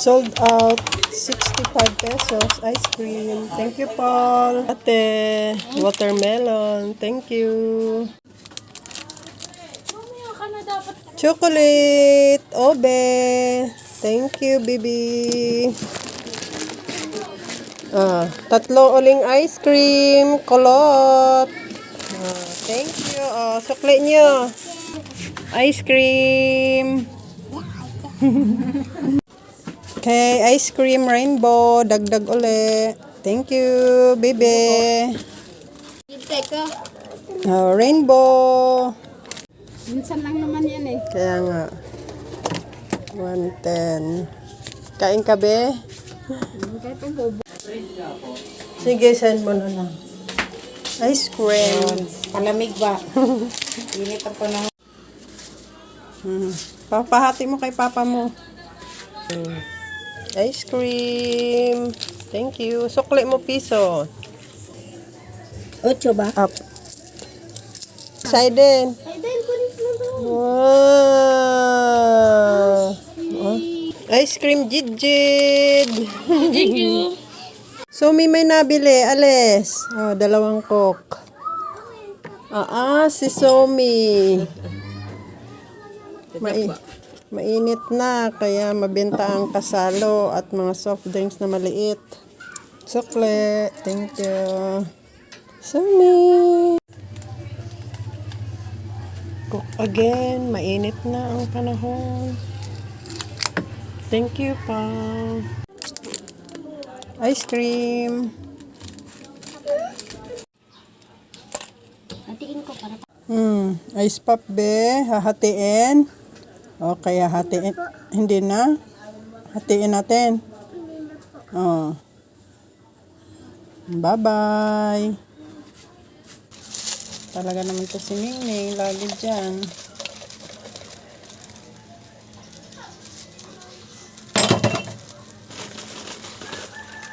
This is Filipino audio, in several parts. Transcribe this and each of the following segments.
Sold out. 65 pesos. Ice cream. Thank you, Paul. Ate, watermelon. Thank you. Chocolate. Obe. Thank you, baby. Tatlo uling ice cream. Kulot. Thank you. Sukli nyo. Ice cream. Okay, ice cream rainbow. Dagdag uli. Thank you, baby. Rainbow. Minsan lang naman yan eh. Kaya nga. 110. Kain ka, be? Sige, send mo na lang. Ice cream. Palamig ba? Init ako na. Papahati mo kay papa mo. Ice cream. Thank you. Sukli mo piso. 8 ba? Up. Excited. Wow. Ice cream jidjid. Thank you. So, may nabili. Ales. Dalawang coke. Si Somi. Mainit na, kaya mabenta ang kasalo at mga soft drinks na maliit. Sukle. Thank you. Somi. Cook again. Mainit na ang panahon. Thank you, pa. Ice cream. Hatiin ko para Ice pop, be. Hahatiin. Okay, hahatiin. Hindi na. Hatiin natin. Bye-bye. Talaga naman to si Ningning. Lagi dyan.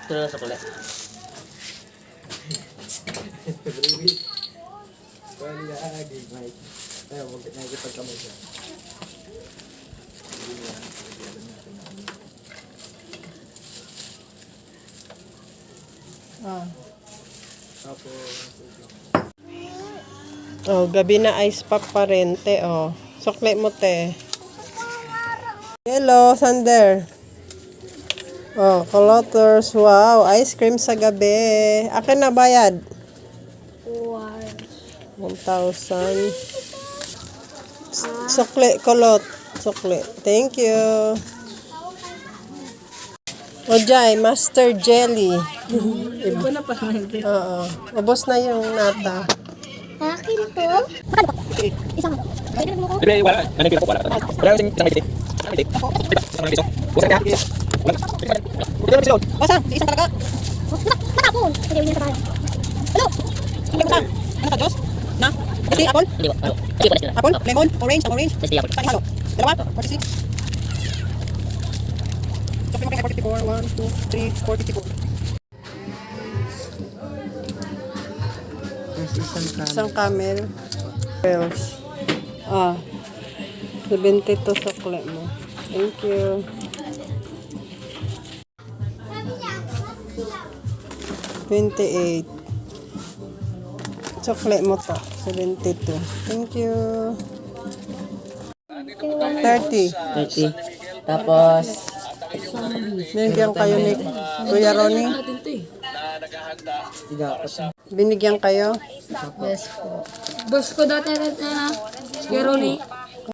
Ito na sa kulit. Gabi na ice pop pa rin, te, Sukli mo, te. Hello, Sander. Coloters. Wow, ice cream sa gabi. Akin na bayad? 1,000. Sukli, kolot. Sukli. Thank you. Jai, Master Jelly. iba na pa naman. Ubos na yung nata. Akin to? Isang. Bili, wala. Ano yung wala? Wala yung isang may titik. Isang may titik. Isang may titik. Busan ka. Wala. Bukan na silod. Basta, isang talaga. Matapon! Hindi mo niya sa Hello! Hindi mo saan? Ano ka, Diyos? Na? Kasi apple? Hindi ko. Ano? Hindi ko na sila. Apple? Lemon? Orange? Orange? Basta apple. Saan halo? Dalawa? 46? Chocolate mo kay 44. 1, 2, 3, 4, 54. Isang camel. Bells. 72 sukle mo. Thank you. $28. Chocolate mo to. 72. Thank you. 30. 30. Tapos, Binigyan kayo ni Kuya Ronnie? Binigyan kayo? Yes po. Boss ko dati na Kuya Ronnie.